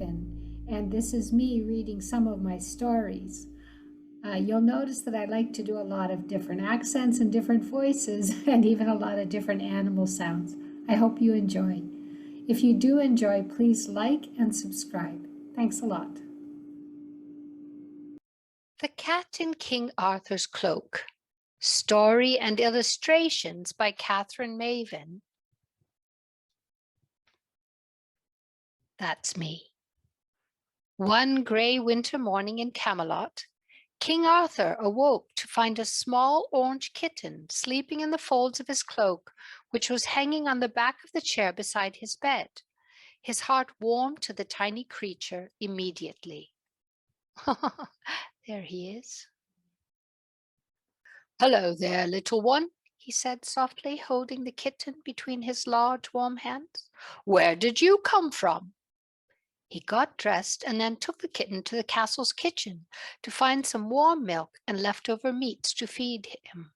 Maven, and this is me reading some of my stories. You'll notice that I like to do a lot of different accents and different voices, and even a lot of different animal sounds. I hope you enjoy. If you do enjoy, please like and subscribe. Thanks a lot. The Cat in King Arthur's Cloak. Story and illustrations by Catherine Maven. That's me. One grey winter morning in Camelot, King Arthur awoke to find a small orange kitten sleeping in the folds of his cloak, which was hanging on the back of the chair beside his bed. His heart warmed to the tiny creature immediately. There he is. "Hello there, little one," he said softly, holding the kitten between his large, warm hands. "Where did you come from?" He got dressed and then took the kitten to the castle's kitchen to find some warm milk and leftover meats to feed him.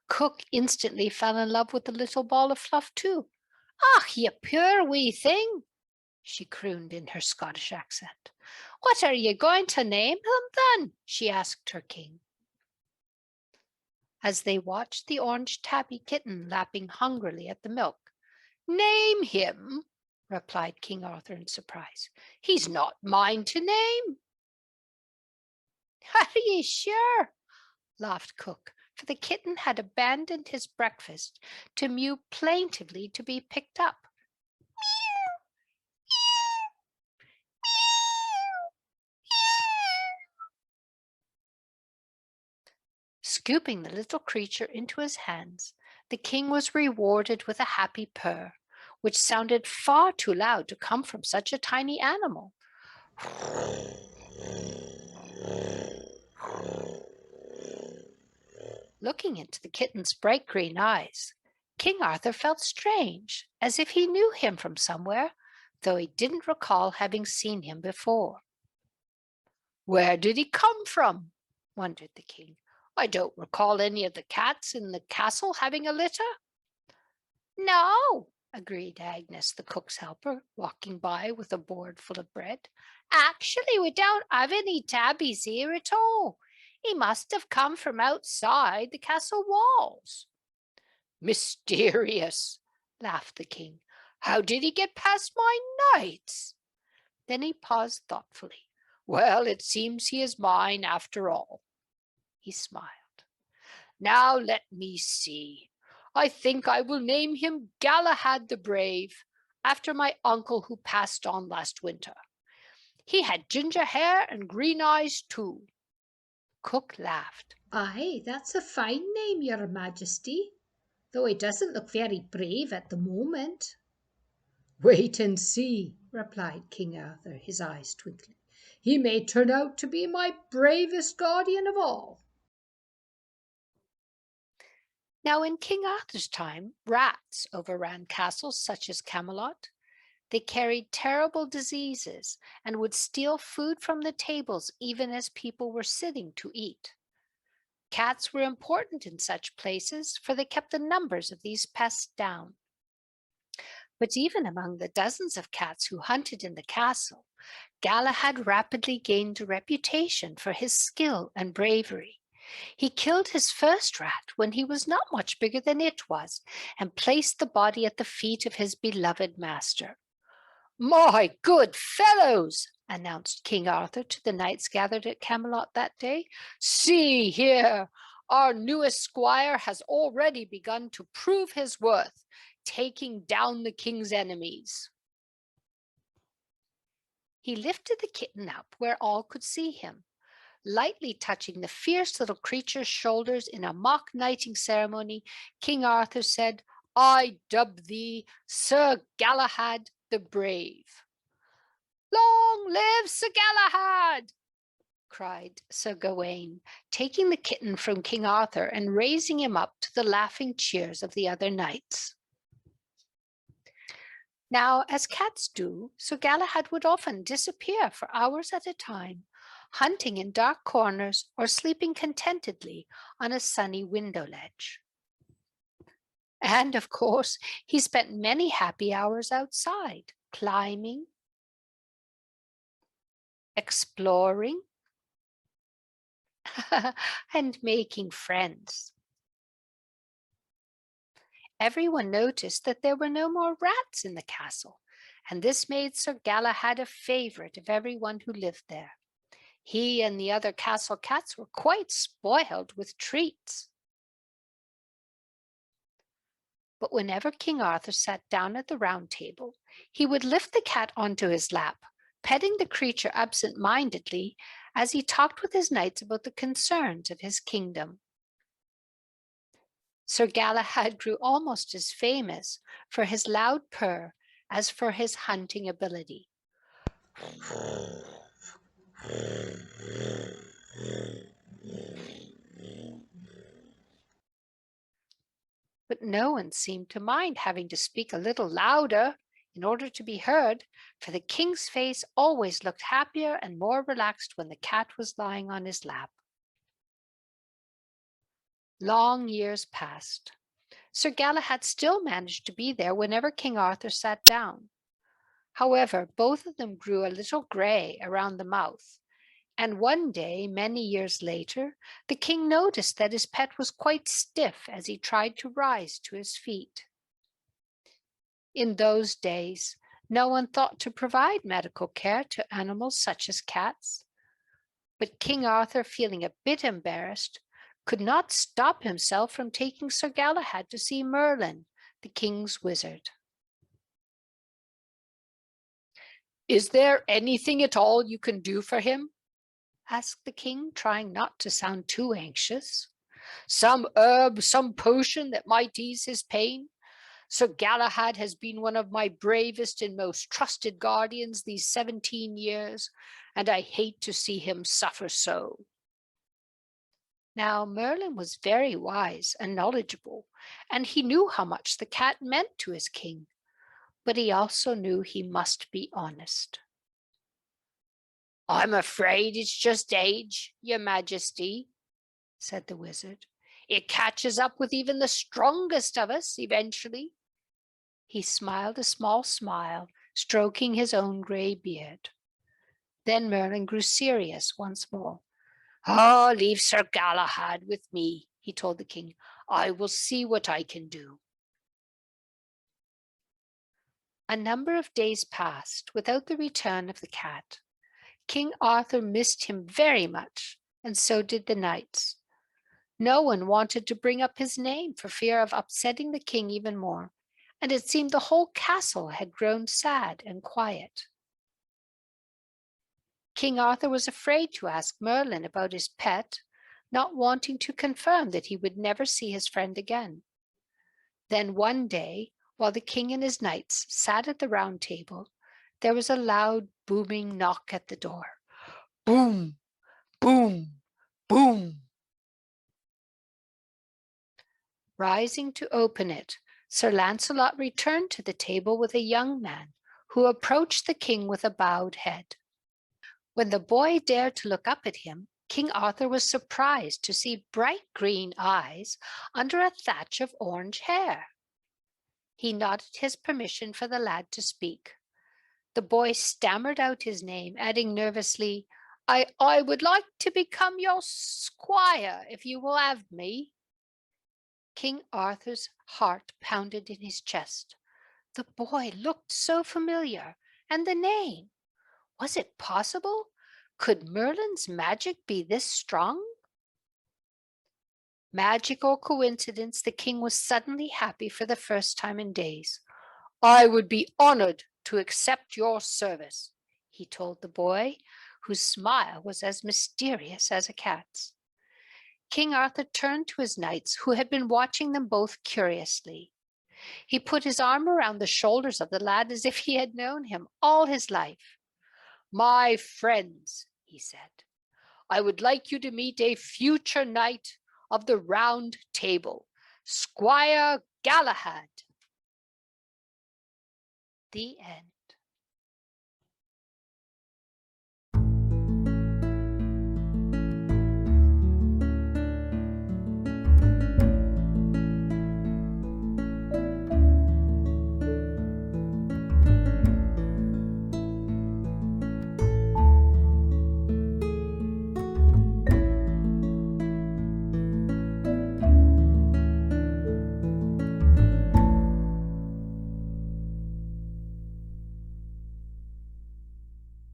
Cook instantly fell in love with the little ball of fluff too. "Ah, you poor wee thing," she crooned in her Scottish accent. "What are you going to name him then?" she asked her king. As they watched the orange tabby kitten lapping hungrily at the milk. "Name him?" replied King Arthur in surprise. "He's not mine to name." "Are you sure?" laughed Cook, for the kitten had abandoned his breakfast to mew plaintively to be picked up. Scooping the little creature into his hands, the king was rewarded with a happy purr, which sounded far too loud to come from such a tiny animal. Looking into the kitten's bright green eyes, King Arthur felt strange, as if he knew him from somewhere, though he didn't recall having seen him before. "Where did he come from?" wondered the king. "I don't recall any of the cats in the castle having a litter." "No," agreed Agnes, the cook's helper, walking by with a board full of bread. "Actually, we don't have any tabbies here at all. He must have come from outside the castle walls." "Mysterious," laughed the king. "How did he get past my knights?" Then he paused thoughtfully. "Well, it seems he is mine after all." He smiled. "Now let me see. I think I will name him Galahad the Brave, after my uncle who passed on last winter. He had ginger hair and green eyes too." Cook laughed. Aye, that's a fine name, Your Majesty, though he doesn't look very brave at the moment. Wait and see, replied King Arthur, his eyes twinkling. He may turn out to be my bravest guardian of all. Now in King Arthur's time, rats overran castles such as Camelot. They carried terrible diseases and would steal food from the tables even as people were sitting to eat. Cats were important in such places, for they kept the numbers of these pests down. But even among the dozens of cats who hunted in the castle, Galahad rapidly gained a reputation for his skill and bravery. He killed his first rat when he was not much bigger than it was, and placed the body at the feet of his beloved master. "My good fellows," announced King Arthur to the knights gathered at Camelot that day, "see here, our newest squire has already begun to prove his worth, taking down the king's enemies." He lifted the kitten up where all could see him. Lightly touching the fierce little creature's shoulders in a mock knighting ceremony, King Arthur said, "I dub thee Sir Galahad the Brave." "Long live Sir Galahad!" cried Sir Gawain, taking the kitten from King Arthur and raising him up to the laughing cheers of the other knights. Now, as cats do, Sir Galahad would often disappear for hours at a time, hunting in dark corners or sleeping contentedly on a sunny window ledge. And, of course, he spent many happy hours outside, climbing, exploring, and making friends. Everyone noticed that there were no more rats in the castle, and this made Sir Galahad a favorite of everyone who lived there. He and the other castle cats were quite spoiled with treats. But whenever King Arthur sat down at the round table, he would lift the cat onto his lap, petting the creature absent-mindedly as he talked with his knights about the concerns of his kingdom. Sir Galahad grew almost as famous for his loud purr as for his hunting ability. But no one seemed to mind having to speak a little louder in order to be heard, for the king's face always looked happier and more relaxed when the cat was lying on his lap. Long years passed. Sir Galahad still managed to be there whenever King Arthur sat down. However, both of them grew a little gray around the mouth, and one day, many years later, the king noticed that his pet was quite stiff as he tried to rise to his feet. In those days, no one thought to provide medical care to animals such as cats. But King Arthur, feeling a bit embarrassed, could not stop himself from taking Sir Galahad to see Merlin, the king's wizard. "Is there anything at all you can do for him?" asked the king, trying not to sound too anxious. "Some herb, some potion that might ease his pain? Sir Galahad has been one of my bravest and most trusted guardians these 17 years, and I hate to see him suffer so." Now, Merlin was very wise and knowledgeable, and he knew how much the cat meant to his king, but he also knew he must be honest. "I'm afraid it's just age, your majesty," said the wizard. "It catches up with even the strongest of us eventually." He smiled a small smile, stroking his own grey beard. Then Merlin grew serious once more. "Oh, leave Sir Galahad with me," he told the king. "I will see what I can do." A number of days passed without the return of the cat. King Arthur missed him very much, and so did the knights. No one wanted to bring up his name for fear of upsetting the king even more, and it seemed the whole castle had grown sad and quiet. King Arthur was afraid to ask Merlin about his pet, not wanting to confirm that he would never see his friend again. Then one day, while the king and his knights sat at the round table, there was a loud booming knock at the door. Boom, boom, boom. Rising to open it, Sir Lancelot returned to the table with a young man who approached the king with a bowed head. When the boy dared to look up at him, King Arthur was surprised to see bright green eyes under a thatch of orange hair. He nodded his permission for the lad to speak. The boy stammered out his name, adding nervously, I would like to become your squire, if you will have me." King Arthur's heart pounded in his chest. The boy looked so familiar, and the name. Was it possible? Could Merlin's magic be this strong? Magic or coincidence, the king was suddenly happy for the first time in days. "I would be honored to accept your service," he told the boy, whose smile was as mysterious as a cat's. King Arthur turned to his knights, who had been watching them both curiously. He put his arm around the shoulders of the lad as if he had known him all his life. "My friends," he said, "I would like you to meet a future knight of the Round Table, Squire Galahad." The end.